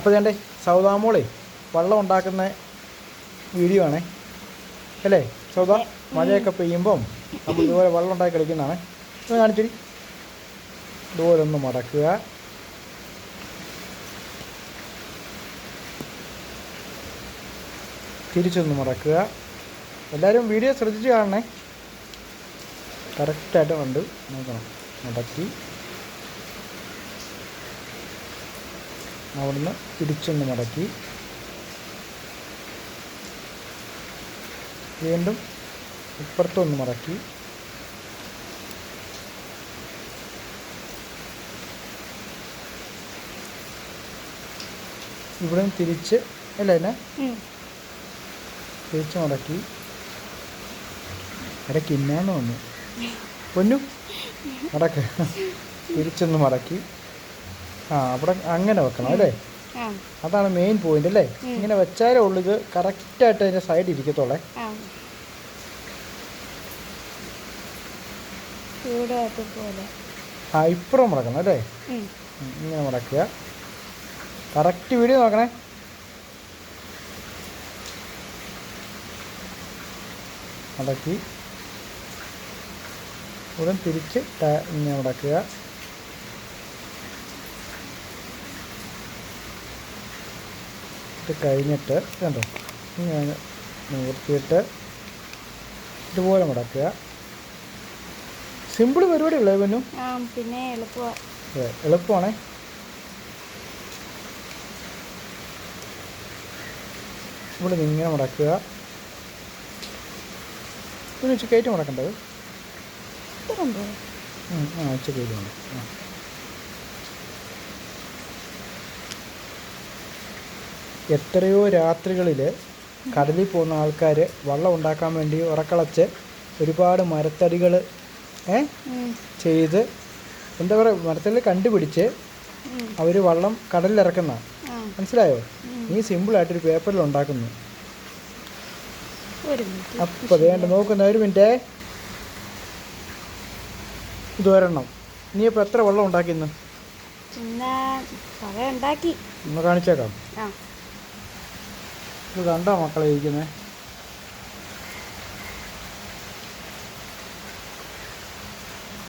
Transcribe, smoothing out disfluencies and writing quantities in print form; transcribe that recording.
അപ്പോൾ വേണ്ടേ സൗദാമോളെ വെള്ളം ഉണ്ടാക്കുന്ന വീഡിയോ ആണേ അല്ലേ സൗദ? മഴയൊക്കെ പെയ്യുമ്പം നമ്മൾ ഇതുപോലെ വെള്ളം ഉണ്ടാക്കി കളിക്കുന്നതാണ്. ഇത് കാണിച്ചിരി. ഇതുപോലെ ഒന്ന് മടക്കുക. തിരിച്ചൊന്ന് മടക്കുക. എല്ലാവരും വീഡിയോ ശ്രദ്ധിച്ച് കാണണേ. കറക്റ്റായിട്ട് കണ്ട് നോക്കണം. മടക്കി അവിടുന്ന് തിരിച്ചൊന്ന് മടക്കി വീണ്ടും ഇപ്പുറത്തൊന്ന് മടക്കി ഇവിടെ തിരിച്ച് അല്ലേ എന്നെ തിരിച്ച് മടക്കി ഇടയ്ക്ക് ഇന്നാന്ന് വന്നു പൊന്നു മടക്ക് തിരിച്ചൊന്ന് മടക്കി അവിടെ അങ്ങനെ വെക്കണം അല്ലേ? അതാണ് മെയിൻ പോയിന്റ് അല്ലേ? ഇങ്ങനെ വെച്ചാലേ ഉള്ളൂ ഇത് കറക്റ്റായിട്ട് അതിൻ്റെ സൈഡ് ഇരിക്കത്തോളേ. ഇപ്പുറം മടക്കണം അല്ലേ? ഇങ്ങനെ മടക്കുക. കറക്റ്റ് വീഡിയോ നോക്കണേ. മടക്കി ഉടൻ തിരിച്ച് ഇങ്ങനെ മടക്കുക. ഇത് കഴിഞ്ഞിട്ട് കണ്ടോ ഇങ്ങനെ നിവർത്തിയിട്ട് ഇതുപോലെ മടക്കുക. സിമ്പിൾ പരിപാടിയുള്ളൂ പിന്നെ പിന്നെ എളുപ്പമാണേ. ഇവിടെ നിന്ന് ഇങ്ങനെ മടക്കുക. പിന്നെ ഉച്ച കയറ്റി മടക്കേണ്ടത് ഉച്ച കയറ്റി മടക്കും. എത്രയോ രാത്രികളിൽ കടലിൽ പോകുന്ന ആൾക്കാർ വള്ളം ഉണ്ടാക്കാൻ വേണ്ടി ഉറക്കളച്ച് ഒരുപാട് മരത്തടികൾ ചെയ്ത് എന്താ പറയുക മരത്തടികൾ കണ്ടുപിടിച്ച് അവർ വള്ളം കടലിലിറക്കുന്ന മനസ്സിലായോ? നീ സിമ്പിളായിട്ടൊരു പേപ്പറിൽ ഉണ്ടാക്കുന്നു. അപ്പോൾ വേണ്ട നോക്കുന്ന ഒരു മിനിറ്റേ. ഇത് ഒരെണ്ണം. നീ ഇപ്പോൾ എത്ര വെള്ളം ഉണ്ടാക്കിന്ന് ഉണ്ടാക്കി ഒന്ന് കാണിച്ചേക്കാം. ഇത് കണ്ടോ മക്കളെ ഇരിക്കുന്നത്?